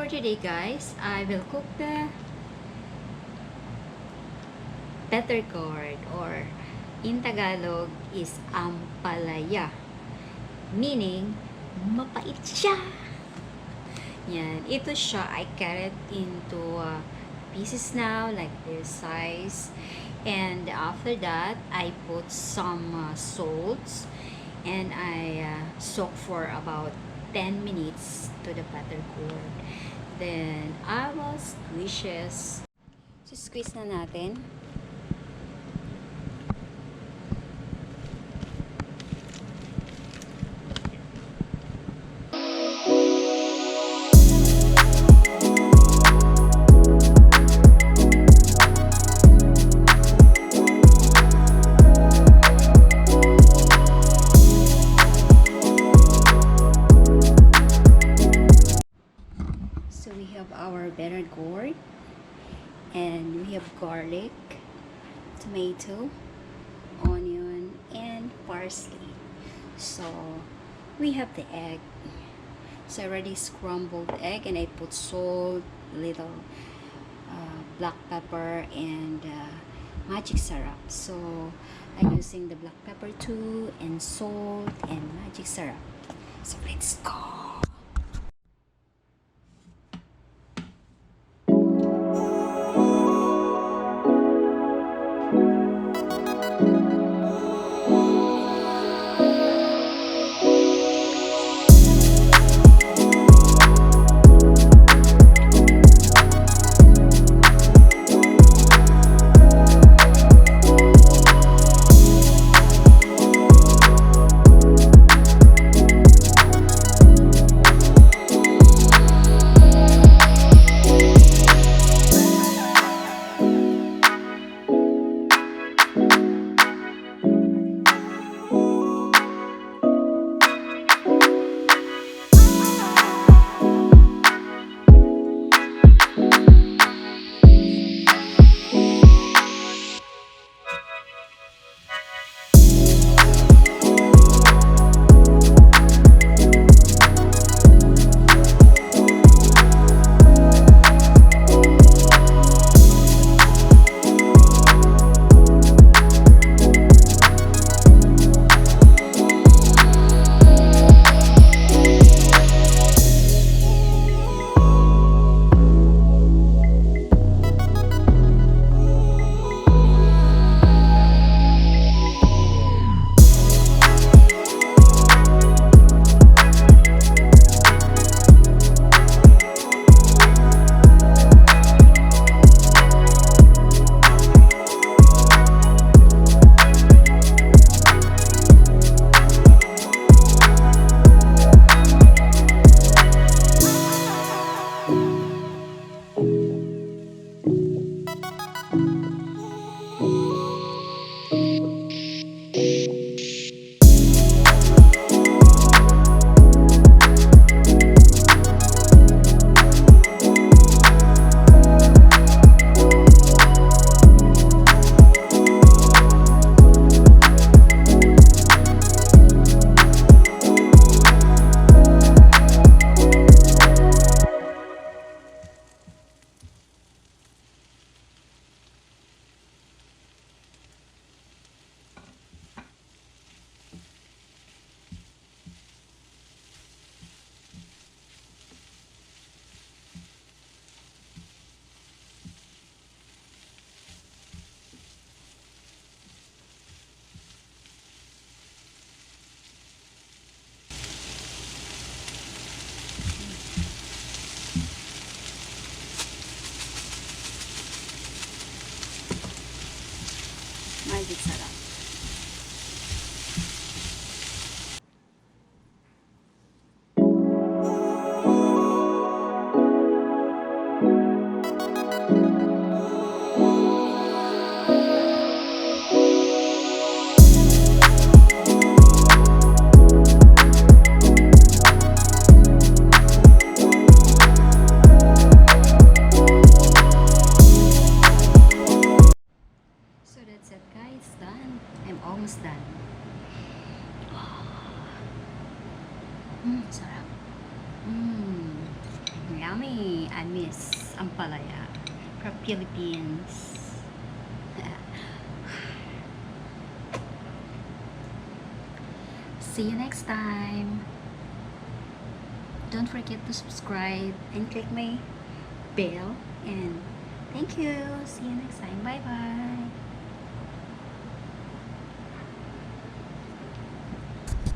for today, guys, I will cook the better gourd, or in Tagalog is ampalaya, meaning mapait siya. Yan, ito siya. I cut it into pieces now, like this size, and after that I put some salts, and I soak for about 10 minutes to the butter gourd. Then I will squeeze. So squeeze na natin. We have our better gourd, and we have garlic, tomato, onion, and parsley. So we have the egg. So I already scrambled the egg, and I put salt, little black pepper, and magic syrup. So I'm using the black pepper too, and salt, and magic syrup. So let's go. Magic syrup. Almost done. Sarap. Yummy. Amis ampalaya from Philippines. See you next time. Don't forget to subscribe and click my bell. And thank you. See you next time. Bye bye.